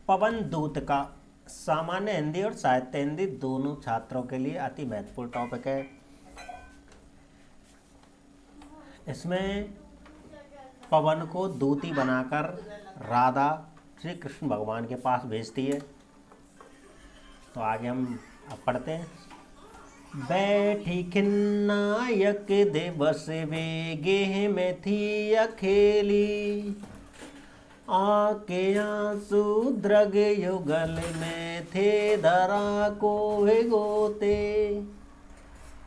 पवन दूत का सामान्य हिंदी और साहित्य हिंदी दोनों छात्रों के लिए अति महत्वपूर्ण टॉपिक है। इसमें पवन को दूती बनाकर राधा श्री कृष्ण भगवान के पास भेजती है। तो आगे हम अब पढ़ते हैं। बैठी खिन्नायक दिवस वे गेह में थी अकेली, आके आंसू द्रग युगल में थे धरा को भिगोते,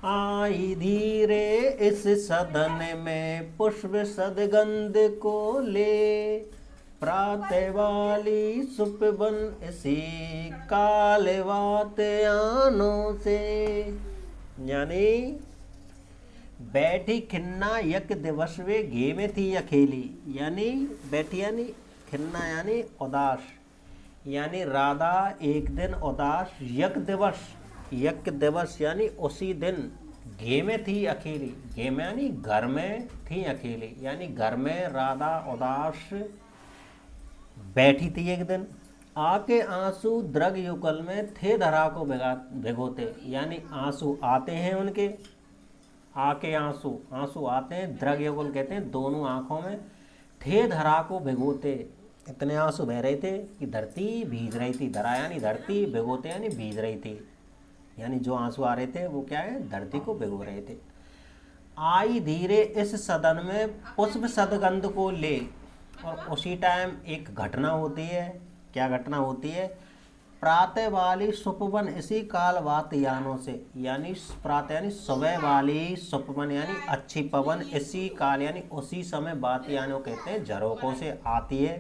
आई धीरे इस सदन में पुष्प सदगंध को ले, प्रातः वाली सुपवन इसी कालवात आनों से। यानी बैठी खिन्ना यक दिवस वे गे में थी अकेली, यानी बैठी यानी खिन्ना यानी उदास, यानी राधा एक दिन उदास यक दिवस यानी उसी दिन घे में थी अकेली। घे में यानी घर में थी अकेली, यानी घर में राधा उदास बैठी थी एक दिन। आके आंसू द्रग युगल में थे धरा को भिगोते, यानी आंसू आते हैं उनके, आके आंसू आते हैं, द्रग युगल कहते हैं दोनों आंखों में, थे धरा को भिगोते, इतने आंसू बह रहे थे कि धरती भीग रही थी। धरा यानी धरती, भिगोते यानी भीग रही थी, यानी जो आंसू आ रहे थे वो क्या है, धरती को भिगो रहे थे। आई धीरे इस सदन में पुष्प सदगंध को ले, और उसी टाइम एक घटना होती है। क्या घटना होती है? प्रातः वाली सुपवन इसी काल वात यानों से, यानी प्रातः यानी सुबह वाली सुपवन यानी अच्छी पवन, इसी काल यानी उसी समय बात यानों कहते हैं झरोकों से आती है।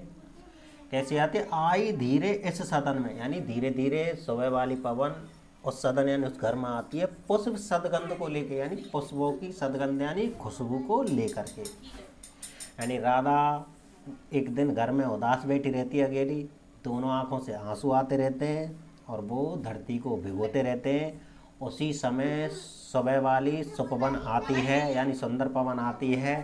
कैसे आती है? आई धीरे इस सदन में, यानी धीरे धीरे सुबह वाली पवन उस सदन यानी उस घर में आती है, पुष्प सदगंध को लेके, यानी पुष्पों की सदगंध यानी खुशबू को लेकर के। यानी राधा एक दिन घर में उदास बैठी रहती है अकेली, दोनों आंखों से आंसू आते रहते हैं और वो धरती को भिगोते रहते हैं। उसी समय सुबह वाली सुपवन आती है, यानी सुंदर पवन आती है,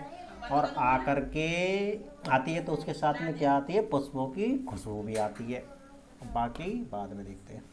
और आकर के आती है तो उसके साथ में क्या आती है? पुष्पों की खुशबू भी आती है। बाकी बाद में देखते हैं।